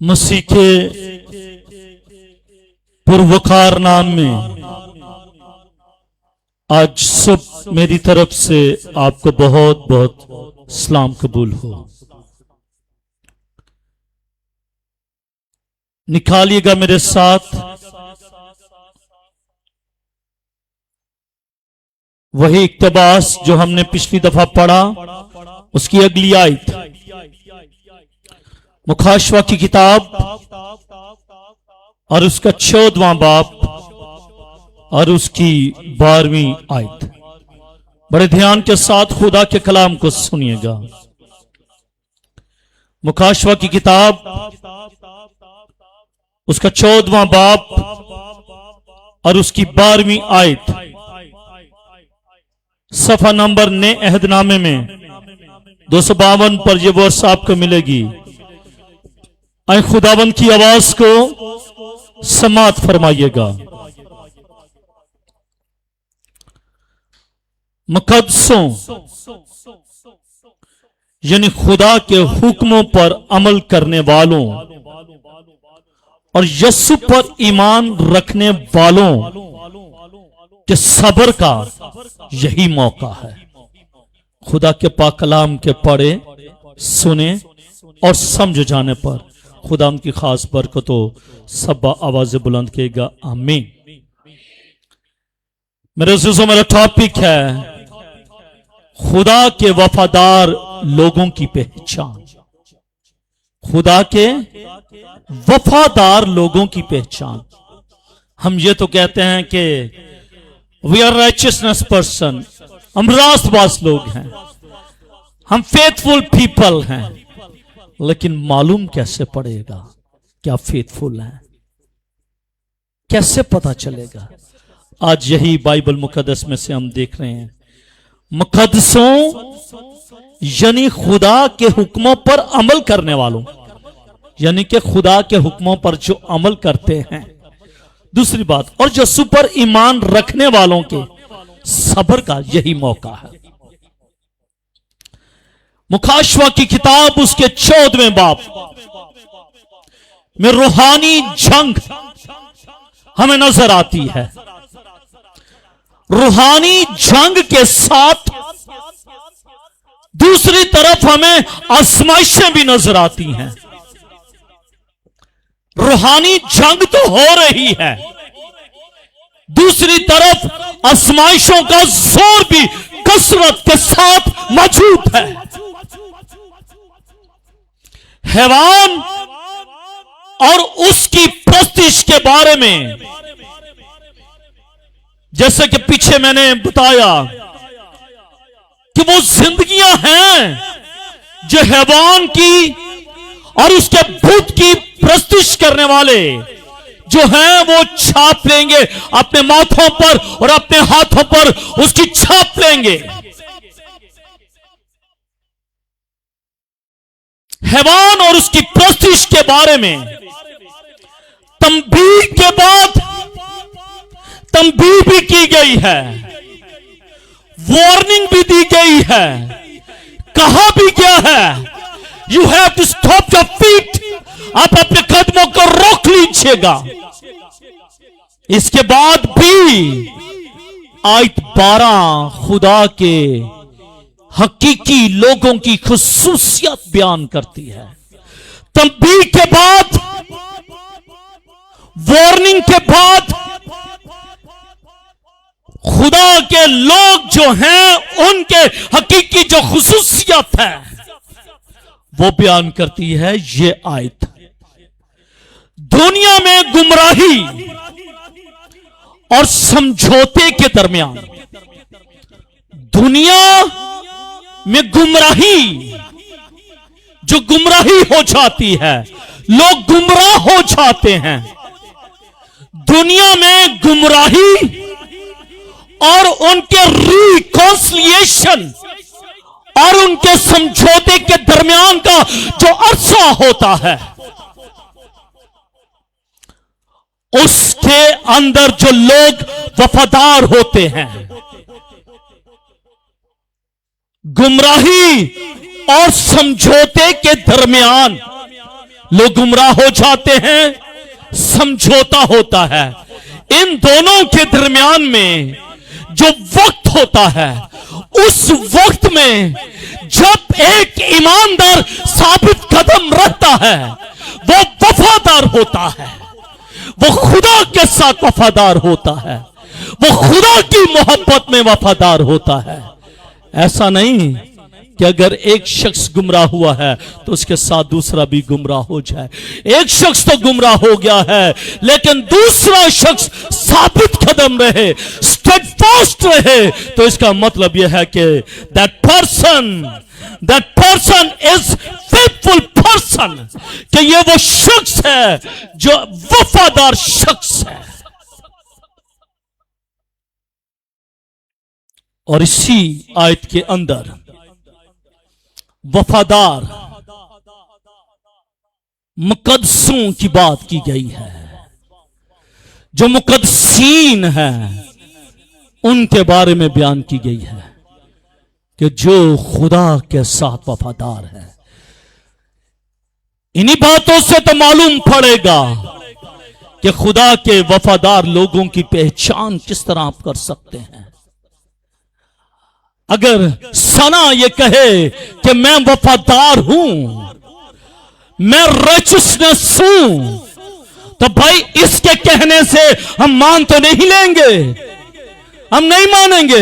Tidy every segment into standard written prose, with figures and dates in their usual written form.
मसीह के पुरवकार नाम में आज सब मेरी तरफ से आपको बहुत बहुत सलाम कबूल हो। निकालिएगा मेरे साथ वही इक्तबास जो हमने पिछली दफा पढ़ा, उसकी अगली आयत मुखाशवा की किताब और उसका 14वां बाब और उसकी 12वीं आयत। बड़े ध्यान के साथ खुदा के कलाम को सुनिएगा। मुखाशवा की किताब उसका 14वां बाब और उसकी 12वीं आयत, सफा नंबर ने अहदनामे में 252 पर यह वर्ष आपको मिलेगी। आए खुदाबंद की आवाज को समात फरमाइएगा। मुकद्दसों यानी खुदा के हुक्मों पर अमल करने वालों और यीशु पर ईमान रखने वालों के सब्र का यही मौका है। खुदा के पाक कलाम के पढ़े, सुने और समझ जाने पर खुदा उनकी खास बरकतों सब आवाज बुलंद करेगा, आमीन। मेरे अज़ीज़ों, मेरा टॉपिक है खुदा के वफादार लोगों की पहचान। खुदा के वफादार लोगों की पहचान। हम ये तो कहते हैं कि वी आर राइचियसनेस पर्सन, हम रास्तबाज लोग हैं, हम फेथफुल पीपल हैं, लेकिन मालूम कैसे पड़ेगा कि आप फेथफुल हैं? कैसे पता चलेगा? आज यही बाइबल मुकद्दस में से हम देख रहे हैं। मुकद्दसों यानी खुदा के हुक्मों पर अमल करने वालों, यानी कि खुदा के हुक्मों पर जो अमल करते हैं। दूसरी बात, और यीशु पर ईमान रखने वालों के सब्र का यही मौका है। मुखाशवा की किताब उसके 14वें बाब में रूहानी जंग हमें नजर आती है। रूहानी जंग के साथ दूसरी तरफ हमें आजमाइशें भी नजर आती हैं। रूहानी जंग तो हो रही है, दूसरी तरफ आजमाइशों का जोर भी कसरत के साथ मौजूद है। हैवान और उसकी प्रस्तिश के बारे में, जैसे कि पीछे मैंने बताया कि वो जिंदगियां हैं जो हैवान की और उसके भूत की प्रस्तिश करने वाले जो हैं वो छाप लेंगे अपने माथों पर और अपने हाथों पर उसकी छाप लेंगे। हैवान और उसकी प्रस्तिश के बारे में तंबीह के बाद तंबीह भी की गई है, वार्निंग भी दी गई है, कहा भी गया है you have to stop your feet, आप अपने कदमों को रोक लीजिएगा। इसके बाद भी आयत 12 खुदा के हकीकी लोगों की खुसूसियत बयान करती है। तंबीह के बाद, वार्निंग के बाद खुदा के लोग जो हैं उनके हकीकी जो खुसूसियत है वो बयान करती है ये आयत। दुनिया में गुमराही और समझौते के दरमियान, दुनिया में गुमराही, जो गुमराही हो जाती है, लोग गुमराह हो जाते हैं। दुनिया में गुमराही और उनके रिकॉन्सिलिएशन और उनके समझौते के दरमियान का जो अरसा होता है, उसके अंदर जो लोग वफादार होते हैं, गुमराही और समझौते के दरमियान लोग गुमराह हो जाते हैं, समझौता होता है। इन दोनों के दरमियान में जो वक्त होता है, उस वक्त में जब एक ईमानदार साबित कदम रहता है, वो वफादार होता है, वो खुदा के साथ वफादार होता है, वो खुदा की मोहब्बत में वफादार होता है। ऐसा नहीं कि अगर एक शख्स गुमराह हुआ है तो उसके साथ दूसरा भी गुमराह हो जाए। एक शख्स तो गुमराह हो गया है, लेकिन दूसरा शख्स साबित कदम रहे, स्टेडफास्ट रहे, तो इसका मतलब यह है कि that person is faithful person, कि ये वो शख्स है जो वफादार शख्स है। और इसी आयत के अंदर वफादार मुकद्दसों की बात की गई है। जो मुकद्दसीन है उनके बारे में बयान की गई है कि जो खुदा के साथ वफादार है। इन्हीं बातों से तो मालूम पड़ेगा कि खुदा के वफादार लोगों की पहचान किस तरह आप कर सकते हैं। अगर सना ये कहे कि मैं वफादार हूं, मैं राइचसनेस हूं, तो भाई इसके कहने से हम मान तो नहीं लेंगे, हम नहीं मानेंगे,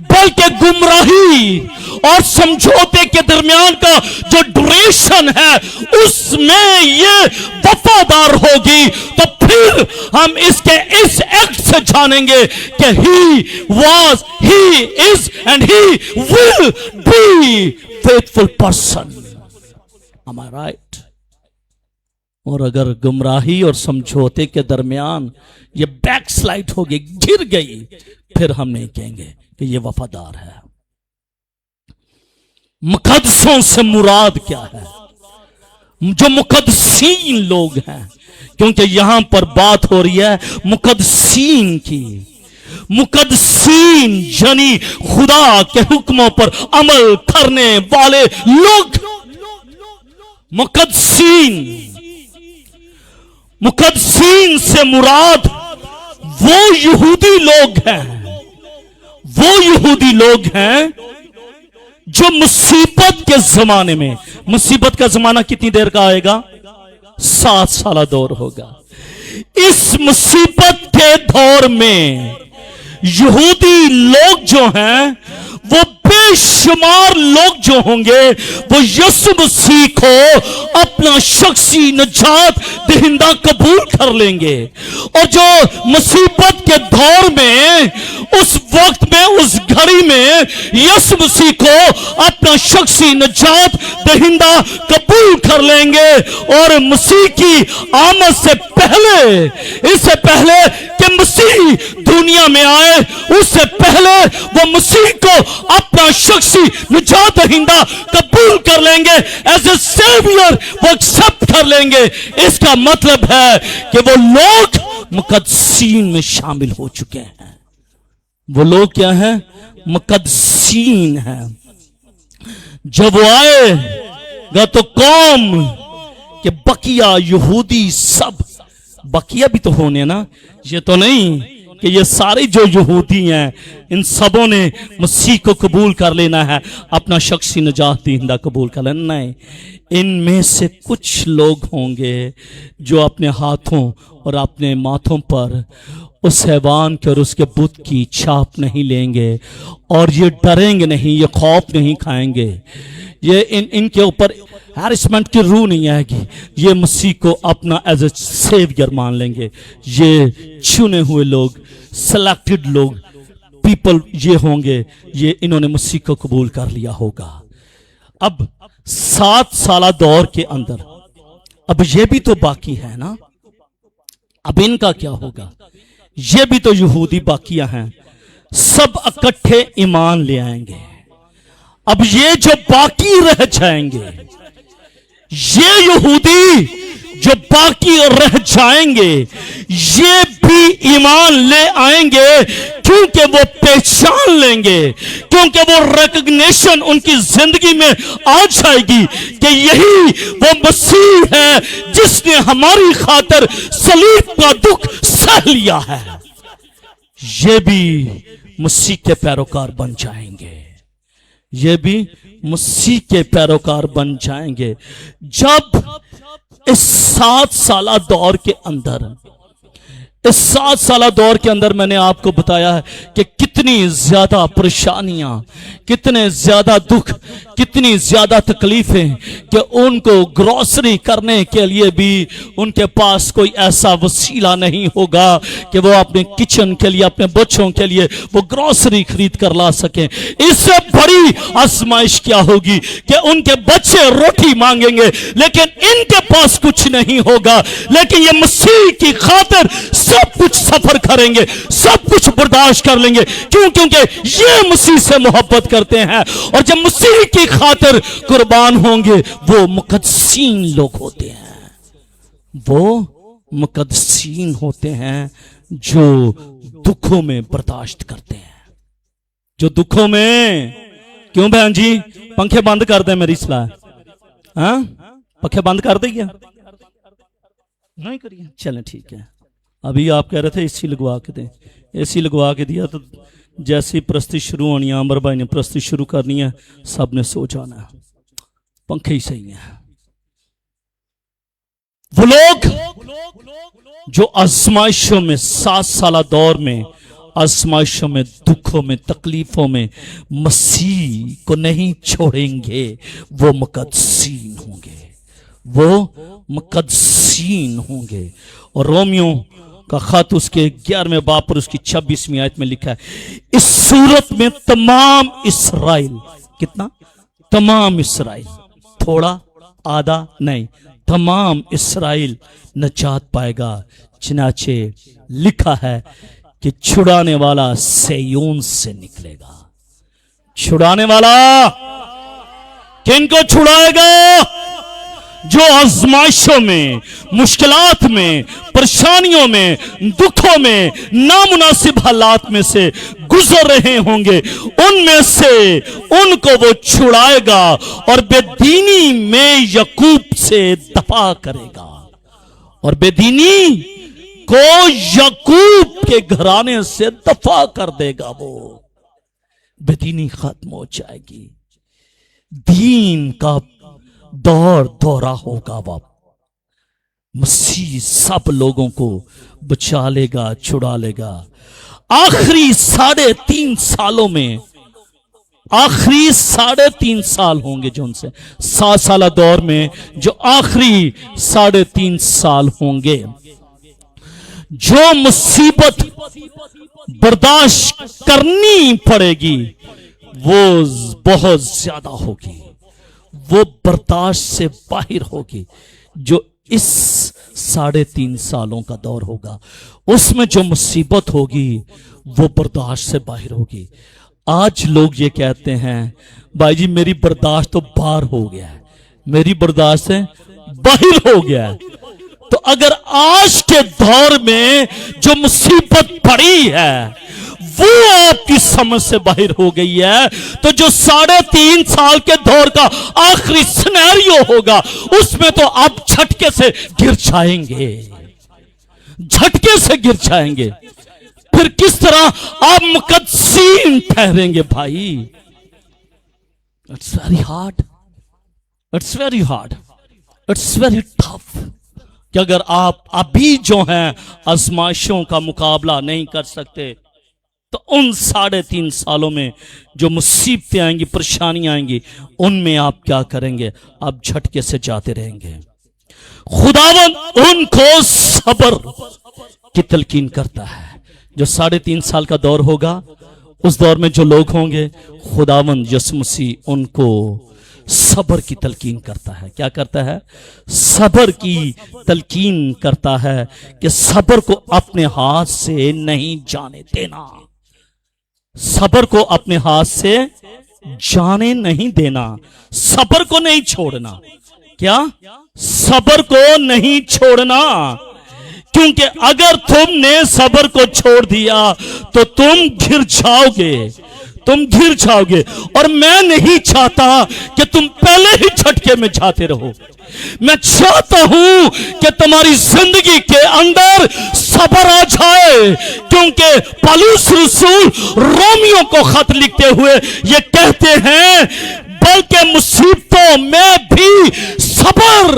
बल्कि गुमराही और समझौते के दरमियान का जो ड्यूरेशन है उसमें ये वफादार होगी, तो फिर हम इसके इस एक्ट से जानेंगे कि he was, he is and he will be faithful person. Am I right? और अगर गुमराही और समझौते के दरमियान ये बैकस्लाइड हो गई, गिर गई, फिर हम नहीं कहेंगे कि ये वफादार है। मुकद्दसों से मुराद क्या है? जो मुकद्दसीन लोग हैं, क्योंकि यहां पर बात हो रही है मुकद्दसीन की। मुकद्दसीन यानी खुदा के हुक्मों पर अमल करने वाले लोग। मुकद्दसीन से मुराद वो यहूदी लोग हैं, वो यहूदी लोग हैं जो मुसीबत के जमाने में, मुसीबत का जमाना कितनी देर का आएगा? 7 साल दौर होगा। इस मुसीबत के दौर में यहूदी लोग जो हैं, वो बेशुमार लोग जो होंगे, वो यीशु मसीह को अपना शख्सी निजात दहिंदा कबूल कर लेंगे। और जो मुसीबत के दौर में, उस वक्त में, उस घड़ी में यीशु मसीह को अपना शख्सी निजात दहिंदा कबूल कर लेंगे। और मसीह की आमद से पहले, इससे पहले कि मसीह दुनिया में आए, उससे पहले वो मसीह को अपना शख्सी निजात दहिंदा कबूल कर लेंगे, एज ए सेवियर वो एक्सेप्ट कर लेंगे। इसका मतलब है कि वो लोग मुकद्दसीन में शामिल हो चुके हैं। वो लोग क्या हैं? मुकद्दसीन हैं। जब वो आएगा तो कौम के बकिया यहूदी सब, बकिया भी तो होने ना, ये तो नहीं कि ये सारे जो यहूदी हैं इन सबों ने मसीह को कबूल कर लेना है, अपना शख्सी निजात दहिंदा कबूल कर लेना। नहीं, इनमें से कुछ लोग होंगे जो अपने हाथों और अपने माथों पर उस हैवान के और उसके बुत की छाप नहीं लेंगे, और ये डरेंगे नहीं, ये खौफ नहीं खाएंगे, ये इनके ऊपर हैरेसमेंट की रूह नहीं आएगी। ये मसीह को अपना एज ए सेवियर मान लेंगे। ये चुने हुए लोग, सिलेक्टेड लोग, पीपल ये होंगे, ये इन्होंने मसीह को कबूल कर लिया होगा। अब 7 साल दौर के अंदर अब ये भी तो बाकी है ना, अब इनका क्या होगा? ये भी तो यहूदी बाकिया हैं, सब इकट्ठे ईमान ले आएंगे। अब ये जो बाकी रह जाएंगे, ये यहूदी जो बाकी रह जाएंगे ये भी ईमान ले आएंगे, क्योंकि वो पहचान लेंगे, क्योंकि वो रिकग्निशन उनकी जिंदगी में आ जाएगी कि यही वो मसीह है जिसने हमारी खातिर सलीब का दुख सह लिया है। ये भी मसीह के पैरोकार बन जाएंगे, ये भी मसीह के पैरोकार बन जाएंगे। जब इस 7 साला दौर के अंदर, इस 7 साला दौर के अंदर मैंने आपको बताया है कि कितनी ज्यादा परेशानियां, कितने ज्यादा दुख, कितनी ज्यादा तकलीफें, कि उनको ग्रोसरी करने के लिए भी उनके पास कोई ऐसा वसीला नहीं होगा कि वो अपने किचन के लिए, अपने बच्चों के लिए वो ग्रोसरी खरीद कर ला सकें। इससे बड़ी आजमाइश क्या होगी कि उनके बच्चे रोटी मांगेंगे लेकिन इनके पास कुछ नहीं होगा, लेकिन ये मसीह की खातिर सब कुछ सफर करेंगे, सब कुछ बर्दाश्त कर लेंगे। क्यों? क्योंकि ये मसीह से मोहब्बत करते हैं, और जब मसीह की खातिर कुर्बान होंगे वो मुकद्दसीन लोग होते हैं, वो मुकद्दसीन होते हैं जो दुखों में बर्दाश्त करते हैं, जो दुखों में। क्यों बहन जी, पंखे बंद कर दे मेरी सलाह। हाँ, पंखे बंद कर देंगे? नहीं करिए, चलें ठीक है। अभी आप कह रहे थे एसी लगवा के दें, एसी लगवा के दिया तो जैसी प्रस्तुति शुरू होनी है, अमर भाई ने प्रस्तुति शुरू करनी है, सब ने सो जाना है, पंखे ही सही हैं। वो लोग जो आजमाइशों में, 7 साला दौर में, आजमाइशों में, दुखों में, तकलीफों में मसीह को नहीं छोड़ेंगे, वो मुकद्दसीन होंगे, वो मुकद्दसीन होंगे। और रोमियो का खत उसके 11वें बाब पर उसकी 26वीं आयत में लिखा है, इस सूरत में तमाम इस्राएल, कितना? तमाम इस्राएल, थोड़ा आधा नहीं, तमाम इस्राएल नजात पाएगा। चनाचे लिखा है कि छुड़ाने वाला सिय्योन से निकलेगा। छुड़ाने वाला किनको छुड़ाएगा? जो आजमाइशों में, मुश्किलात में, परेशानियों में, दुखों में, नामुनासिब हालात में से गुजर रहे होंगे, उनमें से उनको वो छुड़ाएगा और बेदीनी में याकूब से दफा करेगा, और बेदीनी को याकूब के घराने से दफा कर देगा। वो बेदीनी खत्म हो जाएगी, दीन का दौर दौरा होगा। वह मसीह सब लोगों को बचा लेगा, छुड़ा लेगा। आखिरी 3.5 सालों में, आखिरी 3.5 साल होंगे जो उनसे 7 साला दौर में, जो आखिरी 3.5 साल होंगे, जो मुसीबत बर्दाश्त करनी पड़ेगी वो बहुत ज्यादा होगी, वो बर्दाश्त से बाहर होगी। जो इस 3.5 सालों का दौर होगा, उसमें जो मुसीबत होगी वो बर्दाश्त से बाहर होगी। आज लोग ये कहते हैं, भाई जी मेरी बर्दाश्त तो बाहर हो गया है, मेरी बर्दाश्त से बाहर हो गया है। तो अगर आज के दौर में जो मुसीबत पड़ी है वो आपकी समझ से बाहर हो गई है, तो जो 3.5 साल के दौर का आखिरी सिनेरियो होगा उसमें तो आप झटके से गिर जाएंगे, झटके से गिर जाएंगे। फिर किस तरह आप मुकद्दसीन ठहरेंगे भाई? It's very hard, it's very hard, it's very tough. कि अगर आप अभी जो हैं आजमाइशों का मुकाबला नहीं कर सकते, तो उन 3.5 सालों में जो मुसीबतें आएंगी, परेशानियां आएंगी, उनमें आप क्या करेंगे? आप झटके से जाते रहेंगे। खुदावंद उनको सब्र की तलकीन करता है। जो 3.5 साल का दौर होगा, उस दौर में जो लोग होंगे, खुदावंद यीशु मसीह उनको सब्र की तलकीन करता है। क्या करता है? सब्र की तलकीन करता है कि सब्र को अपने हाथ से नहीं जाने देना, सब्र को अपने हाथ से जाने नहीं देना, सब्र को नहीं छोड़ना। क्या? सब्र को नहीं छोड़ना, क्योंकि अगर तुमने सब्र को छोड़ दिया तो तुम गिर जाओगे, तुम गिर जाओगे। और मैं नहीं चाहता कि तुम पहले ही झटके में जाते रहो। मैं चाहता हूं कि तुम्हारी जिंदगी के अंदर सब्र आ जाए, क्योंकि पौलुस रसूल रोमियो को खत लिखते हुए ये कहते हैं, बल्कि मुसीबतों में भी सब्र,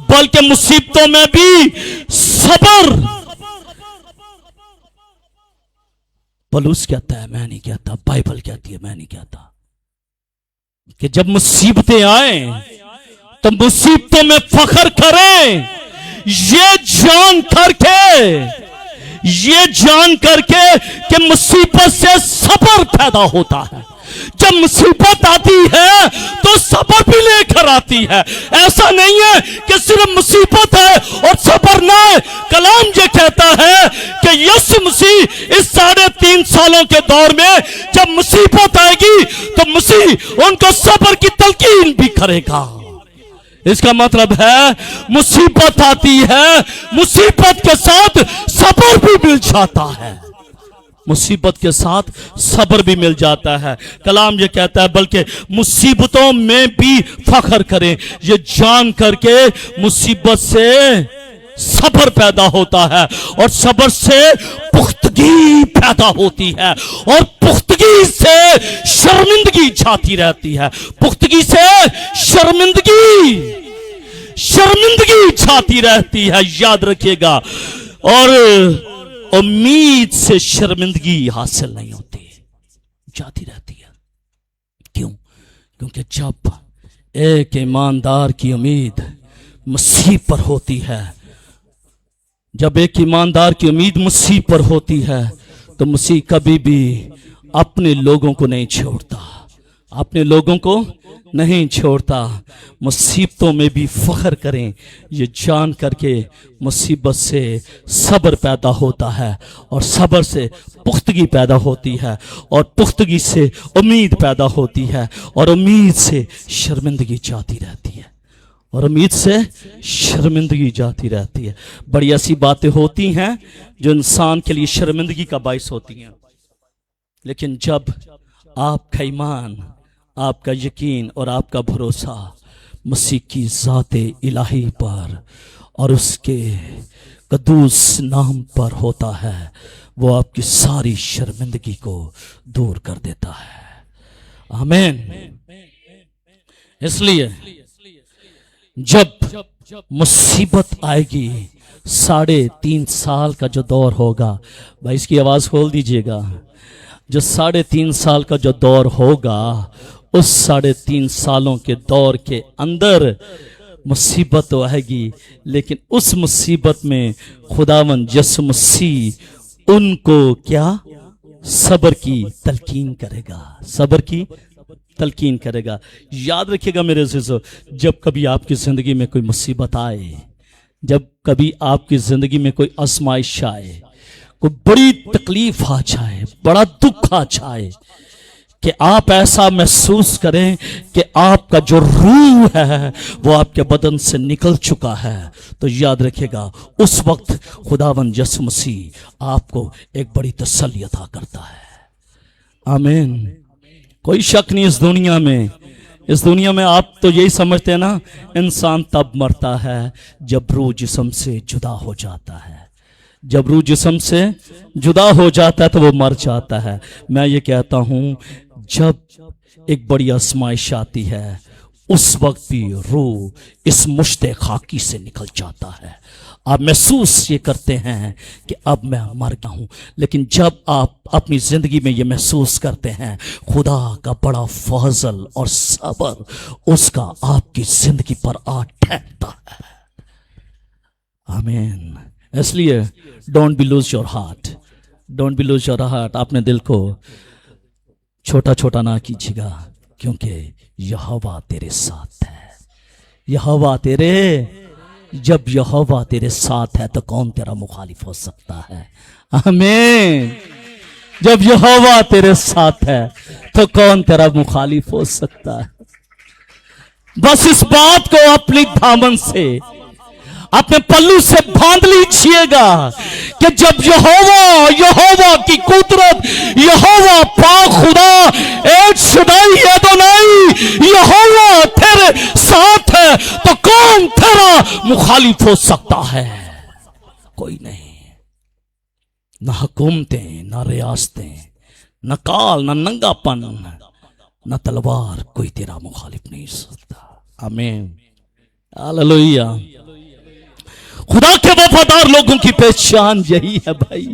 बल्कि मुसीबतों में भी सब्र। पौलुस कहता है, मैं नहीं कहता, बाइबल कहती है, मैं नहीं कहता, कि जब मुसीबतें आए तो मुसीबतों में फख्र करें, ये जान करके कि मुसीबत से सब्र पैदा होता है। जब मुसीबत आती है तो सब्र भी लेकर आती है। ऐसा नहीं है कि सिर्फ मुसीबत है और सब्र ना है। कलाम ये कहता है कि यीशु मसीह इस 3.5 सालों के दौर में जब मुसीबत आएगी तो मसीह उनको सब्र की तलकीन भी करेगा। इसका मतलब है मुसीबत आती है, मुसीबत के साथ सब्र भी मिल जाता है, मुसीबत के साथ सब्र भी मिल जाता है। कलाम ये कहता है, बल्कि मुसीबतों में भी फख्र करें, ये जान करके मुसीबत से सब्र पैदा होता है और सब्र से पुख्तगी पैदा होती है और पुख्तगी से शर्मिंदगी छाती रहती है, पुख्तगी से शर्मिंदगी छाती रहती है, याद रखिएगा। और उम्मीद से शर्मिंदगी हासिल नहीं होती, जाती रहती है। क्यों? क्योंकि जब एक ईमानदार की उम्मीद मसीह पर होती है, जब एक ईमानदार की उम्मीद मसीह पर होती है तो मसीह कभी भी अपने लोगों को नहीं छोड़ता, अपने लोगों को नहीं छोड़ता। मुसीबतों में भी फख्र करें, ये जान करके मुसीबत से सब्र पैदा होता है और सब्र से पुख्तगी पैदा होती है और पुख्तगी से उम्मीद पैदा होती है और उम्मीद से शर्मिंदगी जाती रहती है और उम्मीद से शर्मिंदगी जाती रहती है। बड़ी ऐसी बातें होती हैं जो इंसान के लिए शर्मिंदगी का बाइस होती हैं, लेकिन जब आपका ईमान, आपका यकीन और आपका भरोसा मसीह की ज़ाते इलाही पर और उसके कदूस नाम पर होता है, वो आपकी सारी शर्मिंदगी को दूर कर देता है। आमीन। इसलिए जब मुसीबत आएगी, 3.5 साल का जो दौर होगा, भाई इसकी आवाज खोल दीजिएगा, जो 3.5 साल का जो दौर होगा, उस 3.5 सालों के दौर के अंदर मुसीबत तो आएगी, लेकिन उस मुसीबत में खुदावंद यीशु मसीह उनको क्या? सब्र की तलकीन करेगा, सब्र की तलकीन करेगा। याद रखिएगा मेरे अज़ीज़ों, जब कभी आपकी जिंदगी में कोई मुसीबत आए, जब कभी आपकी जिंदगी में कोई आजमाइश आए, कोई बड़ी तकलीफ आ जाए, बड़ा दुख आ जाए, कि आप ऐसा महसूस करें कि आपका जो रूह है वो आपके बदन से निकल चुका है, तो याद रखिएगा उस वक्त खुदावंद यीशु मसीह आपको एक बड़ी तसल्ली अता करता है। आमीन। कोई शक नहीं इस दुनिया में आप तो यही समझते हैं ना, इंसान तब मरता है जब रूह जिस्म से जुदा हो जाता है, जब रूह जिस्म से जुदा हो जाता है तो वो मर जाता है। मैं ये कहता हूं, जब एक बड़ी आजमाइश आती है उस वक्त भी रूह इस मुश्ते खाकी से निकल जाता है। आप महसूस ये करते हैं कि अब मैं मर गया हूं, लेकिन जब आप अपनी जिंदगी में ये महसूस करते हैं खुदा का बड़ा फजल और सब्र उसका आपकी जिंदगी पर आ ठहरता है। आमीन। इसलिए don't be lose your heart, don't be lose your heart. अपने दिल को छोटा छोटा ना कीजिएगा, क्योंकि यहोवा तेरे साथ है। यहोवा जब यहोवा तेरे साथ है तो कौन तेरा मुखालिफ हो सकता है? आमीन। जब यहोवा तेरे साथ है तो कौन तेरा मुखालिफ हो सकता है? बस इस बात को अपनी दामन से अपने पल्लू से बांध लीजिएगा कि जब यहोवा की कुदरत, यहोवा पाक खुदा एक शुदाई एदोनाई यहोवा तेरे साथ है तो कौन तेरा मुखालिफ हो सकता है? कोई नहीं। ना हुकूमतें, ना रियासतें, न काल, न नंगापन, न तलवार, कोई तेरा मुखालिफ नहीं हो सकता। आमीन, हालेलुया। खुदा के वफादार लोगों की पहचान यही है भाई।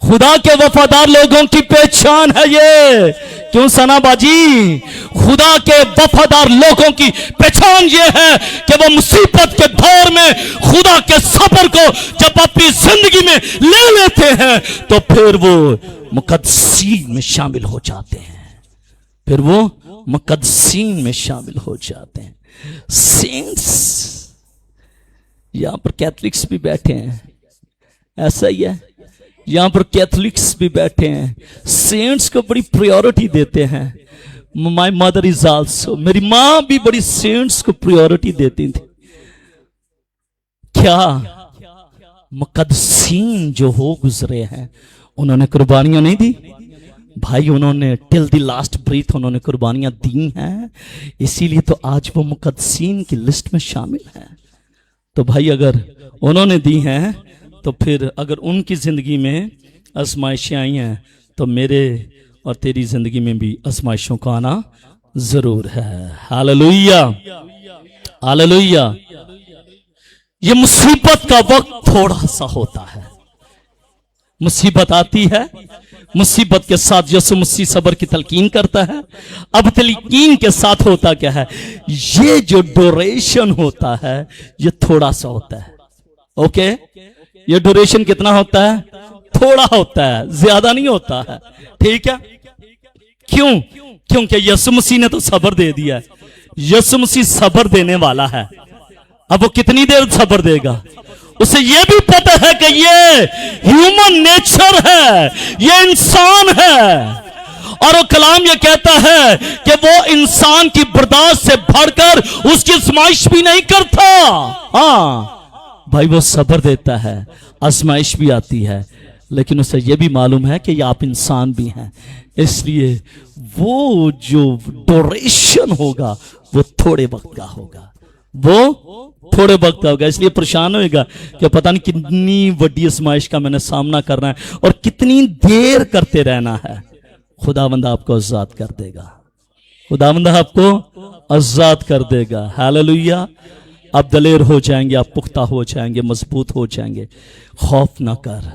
खुदा के वफादार लोगों की पहचान है ये। क्यों सनाबाजी? खुदा के वफादार लोगों की पहचान ये है कि वो मुसीबत के दौर में खुदा के सब्र को जब अपनी जिंदगी में ले लेते हैं तो फिर वो मुकद्दसीन में शामिल हो जाते हैं। फिर वो मुकद्दसीन में शामिल हो जाते हैं। सेंट्स, यहां पर कैथलिक्स भी बैठे हैं, ऐसा ही है। यहां पर कैथलिक्स भी बैठे हैं, सेंट्स को बड़ी प्रायोरिटी देते हैं। माय मदर इज आल्सो, मेरी मां भी बड़ी सेंट्स को प्रायोरिटी देती थी। क्या मुकद्दसीन जो हो गुजरे हैं उन्होंने कुर्बानियां नहीं दी भाई? उन्होंने टिल द लास्ट ब्रीथ उन्होंने कुर्बानियां दी हैं, इसीलिए तो आज वो मुकद्दसीन की लिस्ट में शामिल हैं। तो भाई अगर उन्होंने दी हैं तो फिर अगर उनकी जिंदगी में आजमाइशें आई हैं तो मेरे और तेरी जिंदगी में भी आजमाइशों का आना जरूर है। Hallelujah, hallelujah. ये मुसीबत का वक्त थोड़ा सा होता है। मुसीबत आती है, मुसीबत के साथ यीशु मसीह सब्र की तलकीन करता है। अब तलकीन के साथ होता क्या है? ये जो ड्यूरेशन होता है ये थोड़ा सा होता है। ओके, ये ड्यूरेशन कितना होता है? थोड़ा होता है, ज्यादा नहीं होता है। ठीक है? क्यों? क्योंकि यीशु मसीह ने तो सब्र दे दिया है। यीशु मसीह सब्र देने वाला है। अब वो कितनी देर सब्र देगा? उसे ये भी पता है कि ये ह्यूमन नेचर है, ये इंसान है। और वो कलाम ये कहता है कि वो इंसान की बर्दाश्त से बढ़कर उसकी आजमाइश भी नहीं करता। हाँ भाई, वो सब्र देता है, आजमाइश भी आती है, लेकिन उसे ये भी मालूम है कि आप इंसान भी हैं, इसलिए वो जो ड्यूरेशन होगा वो थोड़े वक्त का होगा। वो थोड़े वक्त का होगा। इसलिए परेशान होएगा कि पता नहीं कितनी बड़ी आजमाइश का मैंने सामना करना है और कितनी देर करते रहना है। खुदावंद आपको आजाद कर देगा, खुदावंद आपको आजाद कर देगा। हालेलुया। आप दलेर हो जाएंगे, आप पुख्ता हो जाएंगे, मजबूत हो जाएंगे। खौफ ना कर।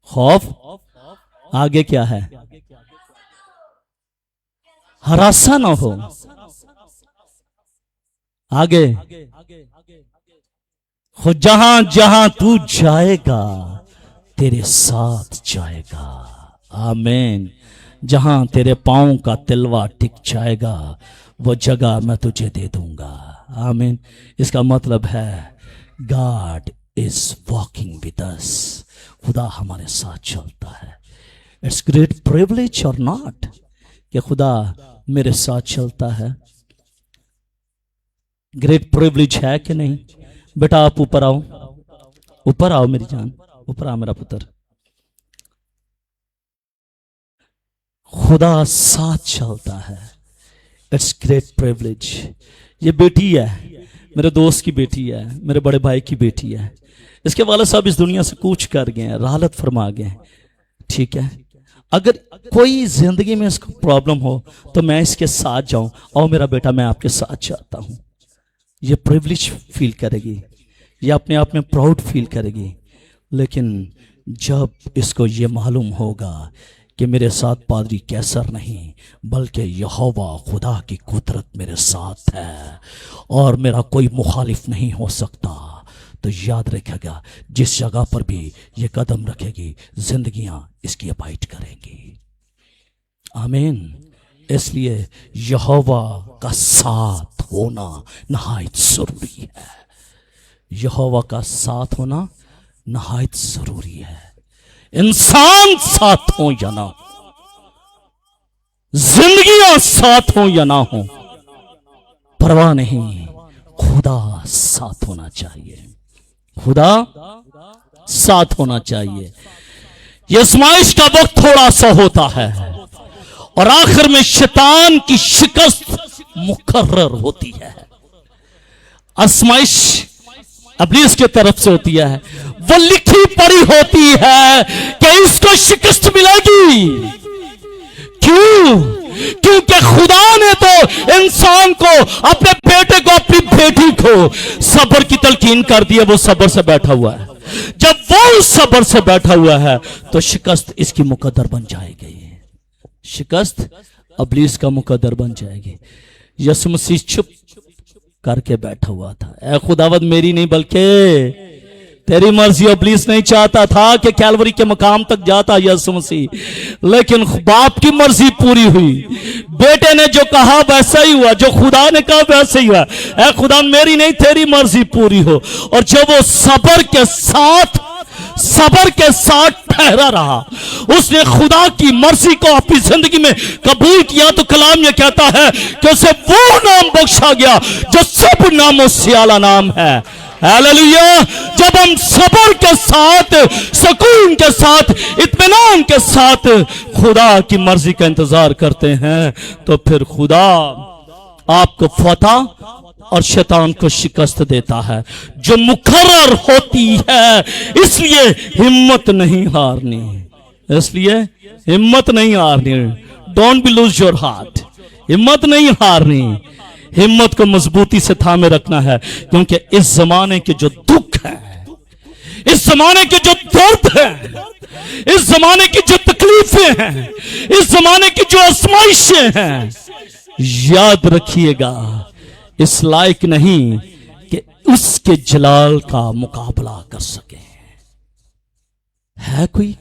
खौफ आगे क्या है? हरासा ना हो। आगे खुद जहां जहां तू जाएगा तेरे साथ जाएगा। आमीन। जहां तेरे पांव का तिलवा टिक जाएगा वो जगह मैं तुझे दे दूंगा। आमीन। इसका मतलब है God is walking with us. खुदा हमारे साथ चलता है। इट्स ग्रेट प्रिविलेज और नॉट कि खुदा मेरे साथ चलता है। ग्रेट प्रिविलेज है कि नहीं? बेटा आप ऊपर आओ, ऊपर आओ मेरी जान, ऊपर आओ मेरा पुत्र। खुदा साथ चलता है। It's great privilege. ये बेटी है, मेरे दोस्त की बेटी है, मेरे बड़े भाई की बेटी है। इसके वाले साहब इस दुनिया से कूच कर गए हैं, राहत फरमा गए हैं। ठीक है, अगर कोई जिंदगी में इसको प्रॉब्लम हो तो मैं इसके साथ जाऊं। और मेरा बेटा मैं आपके साथ जाता हूं। ये प्रिविलेज फील करेगी, ये अपने आप में प्राउड फील करेगी। लेकिन जब इसको ये मालूम होगा कि मेरे साथ पादरी कैसर नहीं बल्कि यहोवा खुदा की कुदरत मेरे साथ है और मेरा कोई मुखालिफ नहीं हो सकता, तो याद रखेगा जिस जगह पर भी ये कदम रखेगी जिंदगियां इसकी अबाइट करेंगी। आमीन। इसलिए यहोवा का साथ होना नहायत जरूरी है। यहोवा का साथ होना नहायत जरूरी है। इंसान साथ हो या ना हो, जिंदगियां साथ हो या ना हो, परवाह नहीं, खुदा साथ होना चाहिए, खुदा साथ होना चाहिए। ये आजमाइश का वक्त थोड़ा सा होता है और आखिर में शैतान की शिकस्त मुकर्रर होती है। आजमाइश इब्लीस की तरफ से होती है, वो लिखी पड़ी होती है कि इसको शिकस्त मिलेगी। क्यों? क्योंकि खुदा ने तो इंसान को, अपने बेटे को, अपनी बेटी को सब्र की तलकीन कर दी है। वो सब्र से बैठा हुआ है। जब वो सब्र से बैठा हुआ है तो शिकस्त इसकी मुकद्दर बन जाएगी, शिकस्त इब्लीस का मुकद्दर बन जाएगी। यीशु मसीह चुप करके बैठा हुआ था। ऐ खुदावंद, मेरी नहीं बल्कि तेरी मर्जी। इब्लीस नहीं चाहता था कि कैलवरी के मकाम तक जाता यीशु मसीह, लेकिन बाप की मर्जी पूरी हुई। बेटे ने जो कहा वैसा ही हुआ, जो खुदा ने कहा वैसा ही हुआ। ऐ खुदा, मेरी नहीं तेरी मर्जी पूरी हो। और जब वो सब्र के साथ ठहरा रहा, उसने खुदा की मर्जी को अपनी जिंदगी में कबूल किया, तो कलाम यह कहता है कि उसे वो नाम बख्शा गया जो सब नामों से आला नाम है। हालेलुया। जब हम सब्र के साथ, सुकून के साथ, इत्मीनान के साथ खुदा की मर्जी का इंतजार करते हैं, तो फिर खुदा आपको फतह और शैतान को शिकस्त देता है जो मुकर्रर होती है। इसलिए हिम्मत नहीं हारनी, इसलिए हिम्मत नहीं हारनी। Don't be lose your heart, हिम्मत नहीं हारनी, हिम्मत को मजबूती से थामे रखना है। क्योंकि इस जमाने के जो दुख है, इस जमाने के जो दर्द है, इस जमाने की जो तकलीफें हैं, इस जमाने की जो आजमाइशें हैं, याद रखिएगा इस लायक नहीं कि उसके जलाल का मुकाबला कर सके। है कोई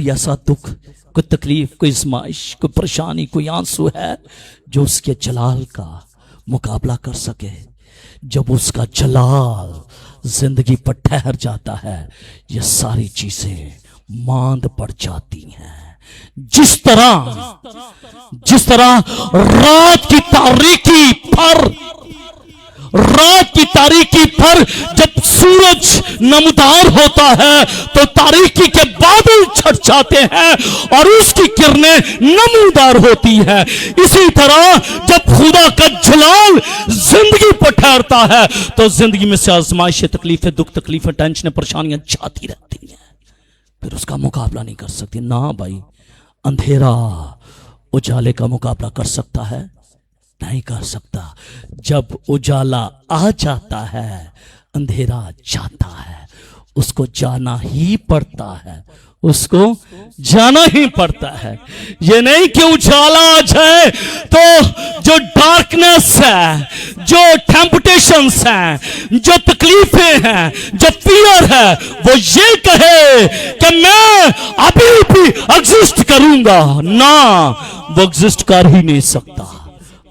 ऐसा दुख, कोई तकलीफ, कोई आजमाइश, कोई परेशानी, कोई आंसू है जो उसके जलाल का मुकाबला कर सके? जब उसका जलाल जिंदगी पर ठहर जाता है, ये सारी चीजें मांद पड़ जाती हैं। जिस तरह रात की तारीकी पर जब सूरज नमदार होता है तो तारीकी के बादल छट जाते हैं और उसकी किरणें नमदार होती है। इसी तरह जब खुदा का जलाल जिंदगी पर ठहरता है तो जिंदगी में से आजमाइशें, तकलीफें, दुख, तकलीफें, टेंशनें, परेशानियां जाती रहती हैं, फिर उसका मुकाबला नहीं कर सकती। ना भाई, अंधेरा उजाले का मुकाबला कर सकता है? नहीं कर सकता। जब उजाला आ जाता है, अंधेरा जाता है, उसको जाना ही पड़ता है, उसको जाना ही पड़ता है। ये नहीं कि उजाला आ जाए तो जो डार्कनेस है, जो टेम्पटेशंस हैं, जो तकलीफें हैं, जो फियर है, वो ये कहे कि मैं अभी भी एग्जिस्ट करूंगा। ना, वो एग्जिस्ट कर ही नहीं सकता,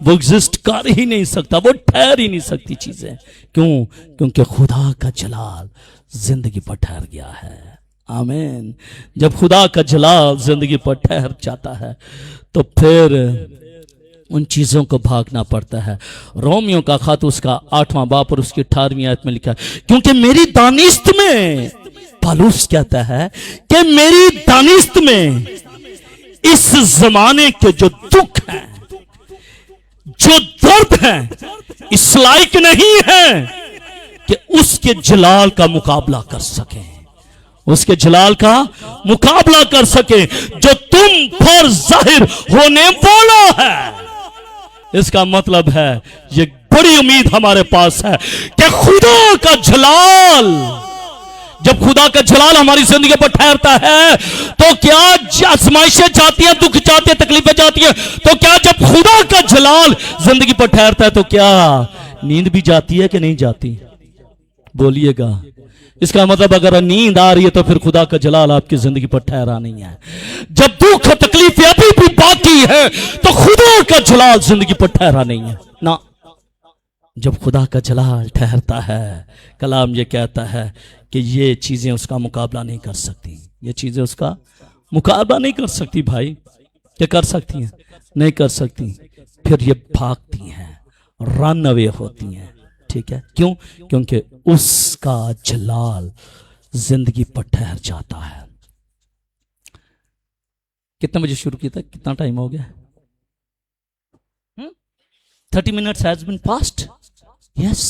वो एग्जिस्ट कर ही नहीं सकता, वो ठहर ही नहीं सकती चीजें। क्यों? क्योंकि खुदा का जलाल जिंदगी पर ठहर गया है। आमीन। जब खुदा का जलाल जिंदगी पर ठहर जाता है तो फिर उन चीजों को भागना पड़ता है। रोमियो का खत उसका 8वां बाब और उसकी 18वीं आयत में लिखा है, क्योंकि मेरी दानिश्त में, पौलुस कहता है कि मेरी दानिश्त में इस जमाने के जो दुख हैं, जो दर्द है, इस लायक नहीं है कि उसके जलाल का मुकाबला कर सके, उसके जलाल का मुकाबला कर सके जो तुम पर जाहिर होने वाला है। इसका मतलब है ये बड़ी उम्मीद हमारे पास है कि खुदा का जलाल, जब खुदा का जलाल हमारी जिंदगी पर ठहरता है तो क्या आजमाइशें जाती हैं, दुख जाते हैं, तकलीफें जाती हैं, तो क्या जब खुदा का जलाल जिंदगी पर ठहरता है तो क्या नींद भी जाती है कि नहीं जाती? बोलिएगा। इसका मतलब अगर नींद आ रही है तो फिर खुदा का जलाल आपकी जिंदगी पर ठहरा नहीं है। जब दुख और तकलीफें अभी भी बाकी है तो खुदा का जलाल जिंदगी पर ठहरा नहीं है ना। जब खुदा का जलाल ठहरता है, कलाम ये कहता है कि ये चीजें उसका मुकाबला नहीं कर सकती, ये चीजें उसका मुकाबला नहीं कर सकती। भाई क्या कर सकती हैं? नहीं कर सकती। फिर ये भागती हैं, रन अवे होती हैं। ठीक है, क्यों? क्योंकि उसका जलाल जिंदगी पर ठहर जाता है। कितने बजे शुरू किया था? कितना टाइम हो गया? 30 minutes has been past. Yes,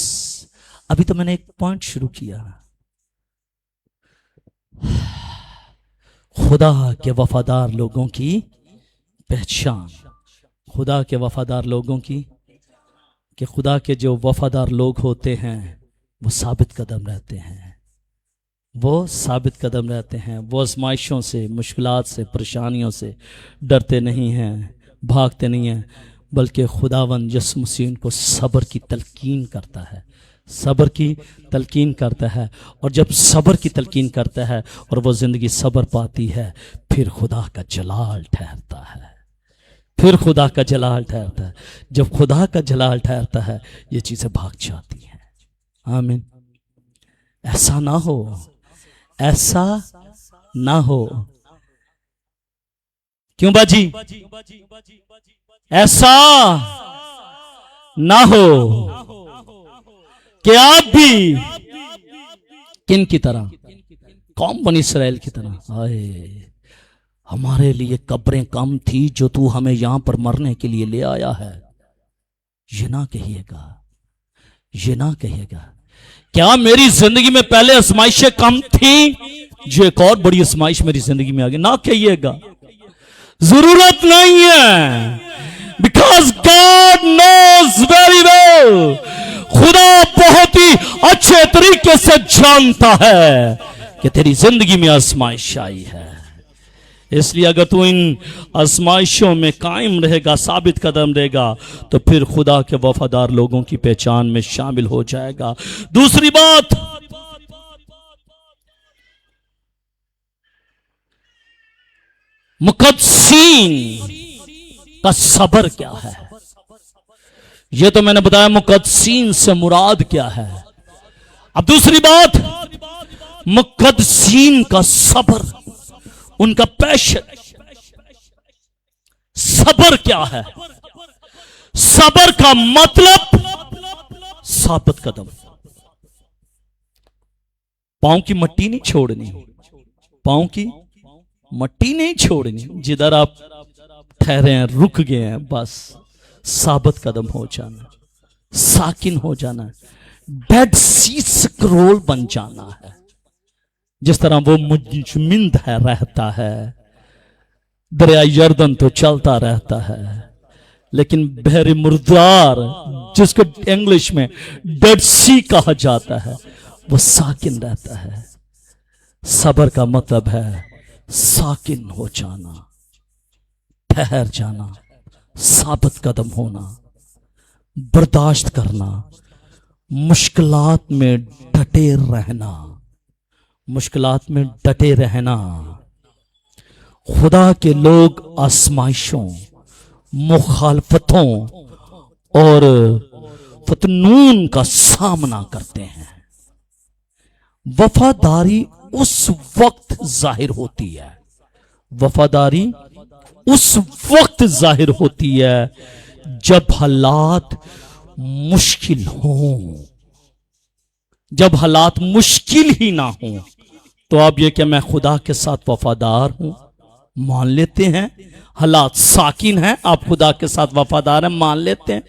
अभी तो मैंने एक पॉइंट शुरू किया। खुदा के वफादार लोगों की पहचान। खुदा के वफादार लोगों की, कि खुदा के जो वफादार लोग होते हैं वो साबित कदम रहते हैं, वो साबित कदम रहते हैं। वो आजमाइशों से, मुश्किलात से, परेशानियों से डरते नहीं हैं, भागते नहीं हैं, बल्कि खुदावन यीशु मसीह उनको सब्र की तलकीन करता है, सब्र की तलकीन करता है। और जब सब्र की तलकीन करता है और वो ज़िंदगी सब्र पाती है, फिर खुदा का जलाल ठहरता है, फिर खुदा का जलाल ठहरता है। जब खुदा का जलाल ठहरता है, ये चीज़ें भाग जाती हैं। आमीन। ऐसा ना हो, ऐसा ना हो। क्यों बाजी? ऐसा ना हो कि आप भी किन की तरह, कौम बनी इसराइल की तरह। आए, हमारे लिए कब्रें कम थी जो तू हमें यहां पर मरने के लिए ले आया है। ये ना कहिएगा, ये ना कहिएगा। क्या मेरी जिंदगी में पहले आजमाइशें कम थी जो एक और बड़ी आजमाइश मेरी जिंदगी में आ गई? ना कहिएगा, जरूरत नहीं है। Because God knows very well, खुदा बहुत ही अच्छे तरीके से जानता है कि तेरी जिंदगी में आजमाइश आई है। इसलिए अगर तू इन आजमाइशों में कायम रहेगा, साबित कदम रहेगा, तो फिर खुदा के वफादार लोगों की पहचान में शामिल हो जाएगा। दूसरी बात, मुकद्दसीन का सब्र क्या है? यह तो मैंने बताया मुकद्दसीन से मुराद क्या है। अब दूसरी बात, मुकद्दसीन का सब्र, उनका पैशन, सब्र क्या है? सब्र का मतलब साबित कदम। पांव की मट्टी नहीं छोड़नी, पांव की मट्टी नहीं छोड़नी। जिधर आप ठहरे हैं, रुक गए हैं, बस साबित कदम हो जाना, साकिन हो जाना, डेड सी स्क्रोल बन जाना है। जिस तरह वो मुजमिंद है, रहता है, दरिया यर्दन तो चलता रहता है, लेकिन बहरे मुर्दार, जिसको इंग्लिश में डेड सी कहा जाता है, वो साकिन रहता है। सब्र का मतलब है साकिन हो जाना, ठहर जाना, साबित कदम होना, बर्दाश्त करना, मुश्किलात में डटे रहना, मुश्किलात में डटे रहना। खुदा के लोग आजमाइशों, मुखालफतों और फतनून का सामना करते हैं। वफादारी उस वक्त जाहिर होती है, वफादारी उस वक्त जाहिर होती है जब हालात मुश्किल हों। जब हालात मुश्किल ही ना हो, तो आप ये कि मैं खुदा के साथ वफादार हूं मान लेते हैं। हालात साकिन हैं, आप खुदा के साथ वफादार हैं मान लेते हैं।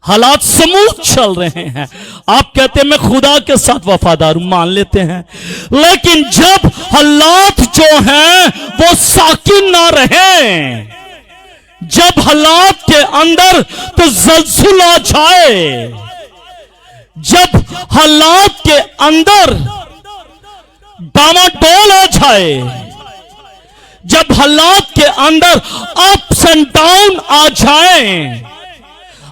हालात समूथ चल रहे हैं, आप कहते हैं मैं खुदा के साथ वफादार हूं मान लेते हैं। लेकिन जब हालात जो हैं वो साकिन ना रहे, जब हालात के अंदर तो जलजुल आ जाए, जब हालात के अंदर डामाडोल आ जाए, जब हालात के अंदर अप्स एंड डाउन आ जाए,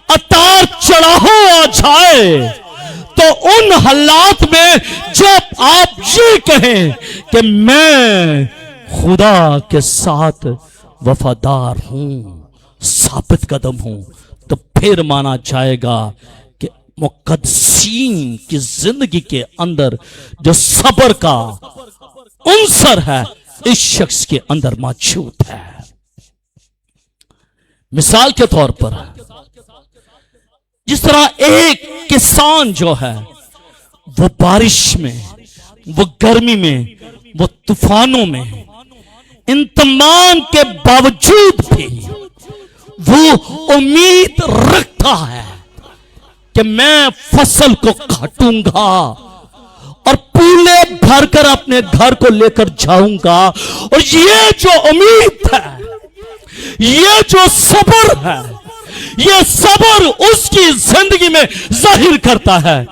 उतार चढ़ाव आ जाए, तो उन हालात में जब आप ये कहें कि मैं खुदा के साथ वफादार हूं, साबित कदम हूं, तो फिर माना जाएगा कि मुकद्दसीन की जिंदगी के अंदर जो सब्र का उनसर है इस शख्स के अंदर मौजूद है। मिसाल के तौर पर जिस तरह एक किसान जो है वो बारिश में, वो गर्मी में, वो तूफानों में, इन तमाम के बावजूद भी वो उम्मीद रखता है कि मैं फसल को काटूंगा और पूले भरकर अपने घर को लेकर जाऊंगा। और ये जो उम्मीद है, ये जो सब्र है, ये सब्र उसकी जिंदगी में जाहिर करता है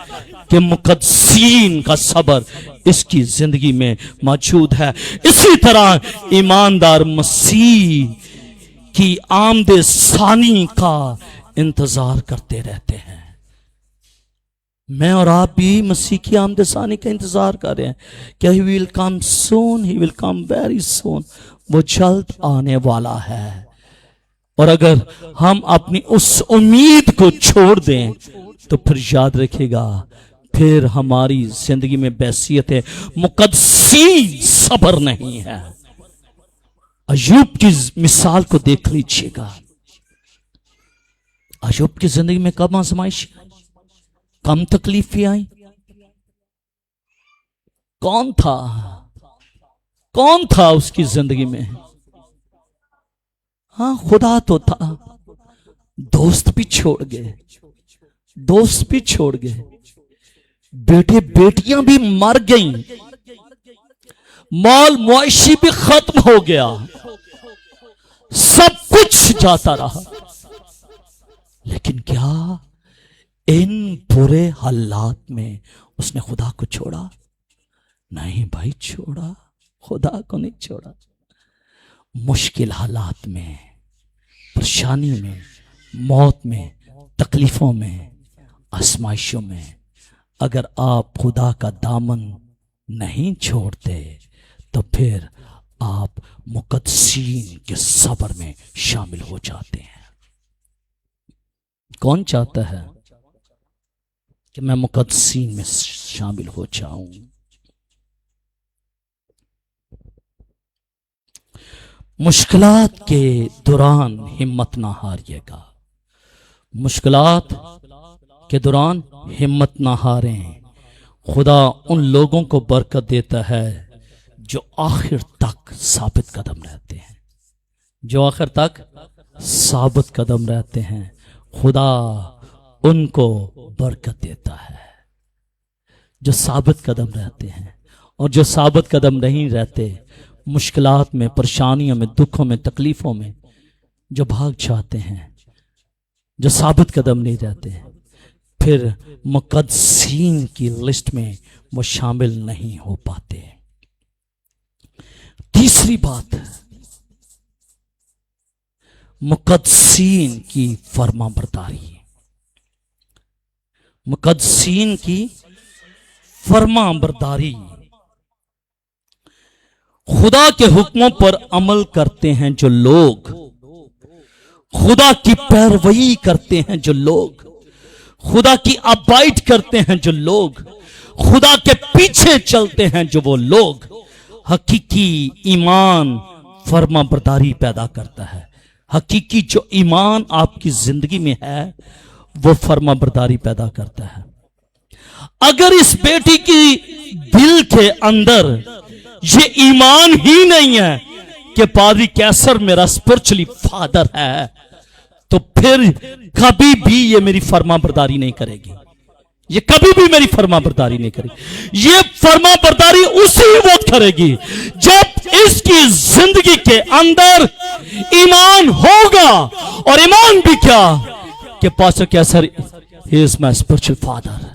कि मुकद्दसीन का सब्र इसकी जिंदगी में मौजूद है। इसी तरह ईमानदार मसीह की आमदे सानी का इंतजार करते रहते हैं। मैं और आप भी मसीह की आमदे सानी का इंतजार कर रहे हैं कि he will come soon, he will come very soon. वो जल्द आने वाला है। और अगर हम अपनी उस उम्मीद को छोड़ दें तो फिर याद रखिएगा, फिर हमारी जिंदगी में बैसियत है, मुकद्दसीन सब्र नहीं है। अय्यूब की मिसाल को देख लीजिएगा। अय्यूब की जिंदगी में कम आजमाइश, कम तकलीफें आई। कौन था उसकी जिंदगी में? हाँ, खुदा तो था। दोस्त भी छोड़ गए, बेटे बेटियां भी मर गईं, माल मुआशी भी खत्म हो गया, सब कुछ जाता रहा। लेकिन क्या इन बुरे हालात में उसने खुदा को छोड़ा? नहीं भाई, छोड़ा, खुदा को नहीं छोड़ा। मुश्किल हालात में, परेशानी में, मौत में, तकलीफों में, आजमाइशों में अगर आप खुदा का दामन नहीं छोड़ते तो फिर आप मुकद्दसीन के सब्र में शामिल हो जाते हैं। कौन चाहता है कि मैं मुकद्दसीन में शामिल हो जाऊं? मुश्किलात के दौरान हिम्मत ना हारिएगा। मुश्किलात के दौरान हिम्मत ना हारें। खुदा उन लोगों को बरकत देता है जो आखिर तक साबित कदम रहते हैं, जो आखिर तक साबित कदम रहते हैं। खुदा उनको बरकत देता है जो साबित कदम रहते हैं। और जो साबित कदम नहीं रहते, मुश्किलात में, परेशानियों में, दुखों में, तकलीफों में जो भाग जाते हैं, जो साबित कदम नहीं रहते, फिर मुकद्दसीन की लिस्ट में वो शामिल नहीं हो पाते। तीसरी बात, मुकद्दसीन की फरमाबरदारी। मुकद्दसीन की फरमाबरदारी। खुदा के हुक्मों पर अमल करते हैं जो लोग, खुदा की पैरवी करते हैं जो लोग, खुदा की अबाइड करते हैं जो लोग, खुदा के पीछे चलते हैं जो वो लोग, हकीकी ईमान फरमाबरदारी पैदा करता है। हकीकी जो ईमान आपकी जिंदगी में है वो फरमाबरदारी पैदा करता है। अगर इस बेटी की दिल के अंदर ये ईमान ही नहीं है कि पादरी कैसर मेरा स्पिरिचुअली फादर है, तो फिर कभी भी ये मेरी फरमाबरदारी नहीं करेगी। ये कभी भी मेरी फरमाबरदारी नहीं करेगी। ये फरमाबरदारी उसी वक्त करेगी जब इसकी जिंदगी के अंदर ईमान होगा। और ईमान भी क्या कि pastor Kaiser he is my spiritual father.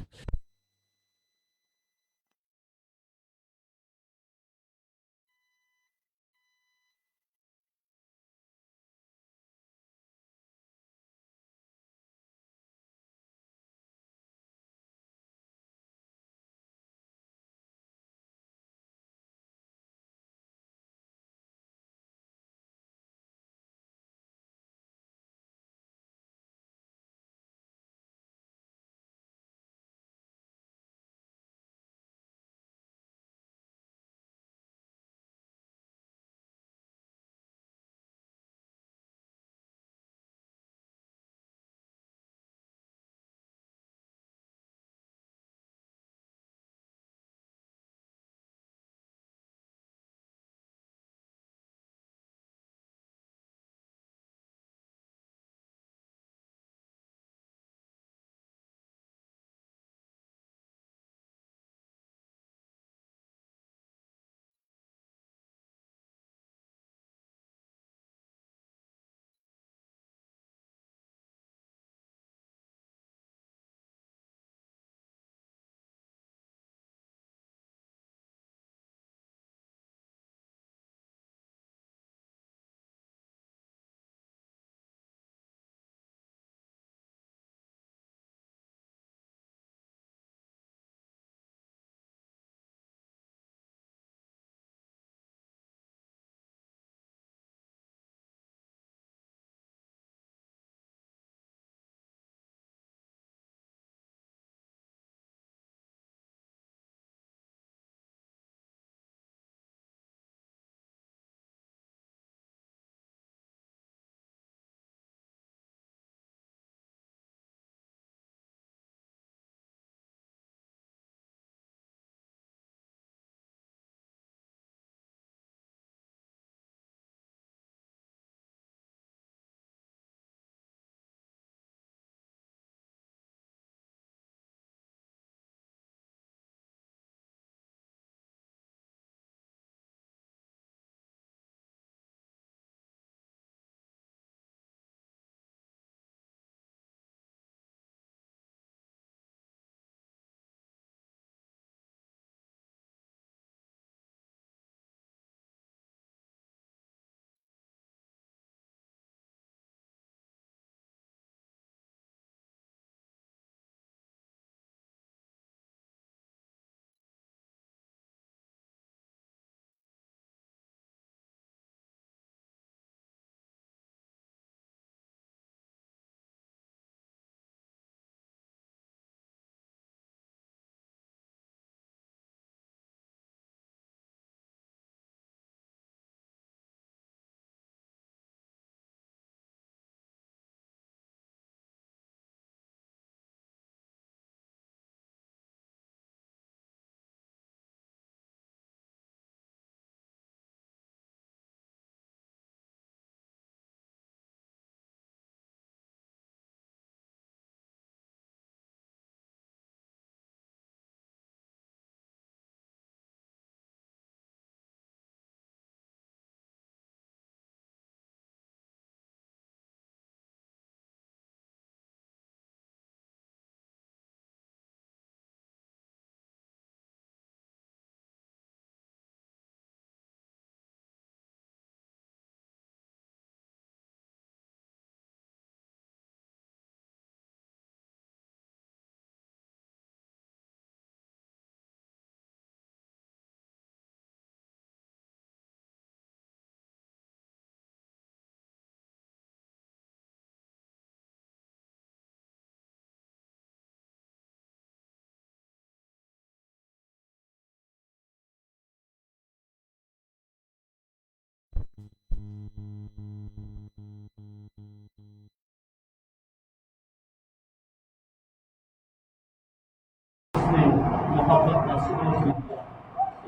मोहब्बत का सबूत मिलता है।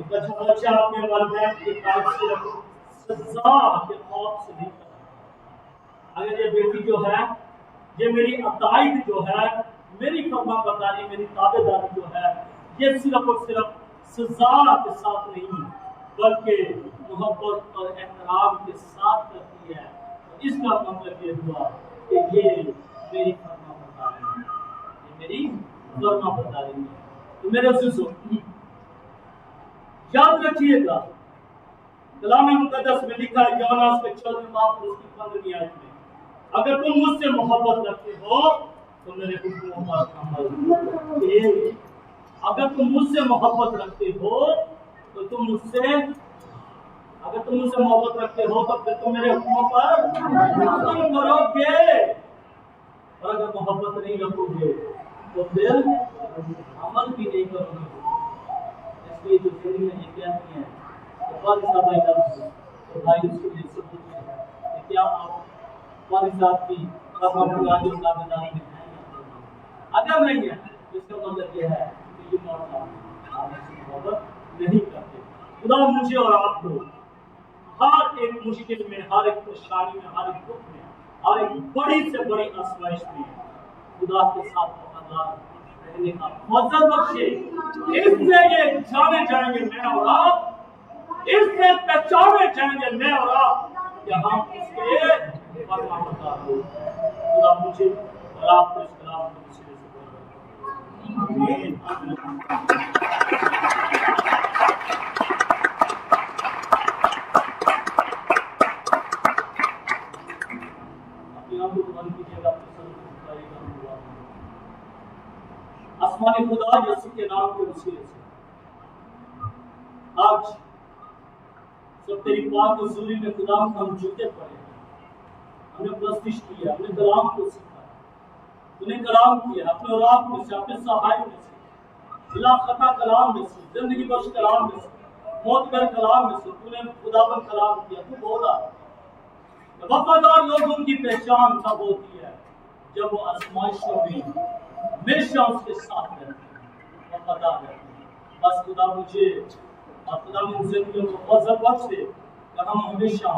एक अच्छा बच्चा अपने वालिदैन के ताज सिर्फ सजा के खौफ से नहीं करता। अगर ये बेटी जो है, ये मेरी अताइद जो है, मेरी फरमाबरदारी, मेरी ताबेदारी जो है, ये सिर्फ और सिर्फ सजा के साथ नहीं बल्कि मोहब्बत और एहतराम के साथ करती है। तो इसका मतलब ये हुआ कि ये मेरी फरमाबरदारी है, ये मेरी फरमाबरदारी है। तो मेरे अज़ीज़ों, याद रखिएगा, कलाम मुक़द्दस में लिखा है यूहन्ना उसके 14वें बाब उसकी 15वीं आयत में, अगर तुम मुझसे मोहब्बत रखते हो तो मेरे हुक्मों पर अमल करो। अगर तुम मुझसे मोहब्बत रखते हो तो तुम मुझसे मोहब्बत रखते हो तो फिर तुम मेरे हुक्मों पर अमल करोगे। और अगर मोहब्बत नहीं रखोगे तो फिर अमल भी नहीं करोगे। इसलिए जो जिंदगी में ये कहती है तो भाई उसके लिए सबूत है कि क्या आप वालिद साहब की ताबेदारी में हैं? अगर नहीं है तो इसका मतलब यह है कि ये आप मोहब्बत नहीं करते। खुदा मुझे और आपको हर एक मुश्किल में, हर एक परेशानी में, हर एक दुख में, हर एक बड़ी से बड़ी आजमाइश में खुदा के साथ वफादार रहने का फजल बख्शे। इससे ये जाने जाएंगे मैं और आप, इससे पहचाने जाएंगे मैं और आप कि हम उसके फरमाबरदार हो। खुदा मुझे और आपको इस कलाम के वसीले से आसमानी खुदा यीशु के नाम के वसीले से आज सब तेरी पाक हुजूरी में खुदा हम झुके पड़े हैं। हमने प्रस्तिश किया, हमने कलाम को सीखा, तूने कलाम किया अपने औलाद में से, अपने सहाय में से, बिला खता कलाम में से, जिंदगी बख्श कलाम में से, मौतगर कलाम में से तूने खुदावन कलाम किया। तू बोला वफादार लोगों की पहचान तब होती है जब वो आजमाइशों में हमेशा उसके साथ रहते हैं, वफादार रहते हैं। बस खुदा मुझे और खुदा मुझे को फजल बख्श दे कि हम हमेशा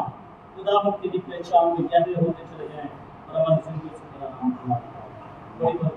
खुदा की पहचान में गहरे होते चले जाएं और हमारी जिंदगी से बड़ा नाम कमाएं।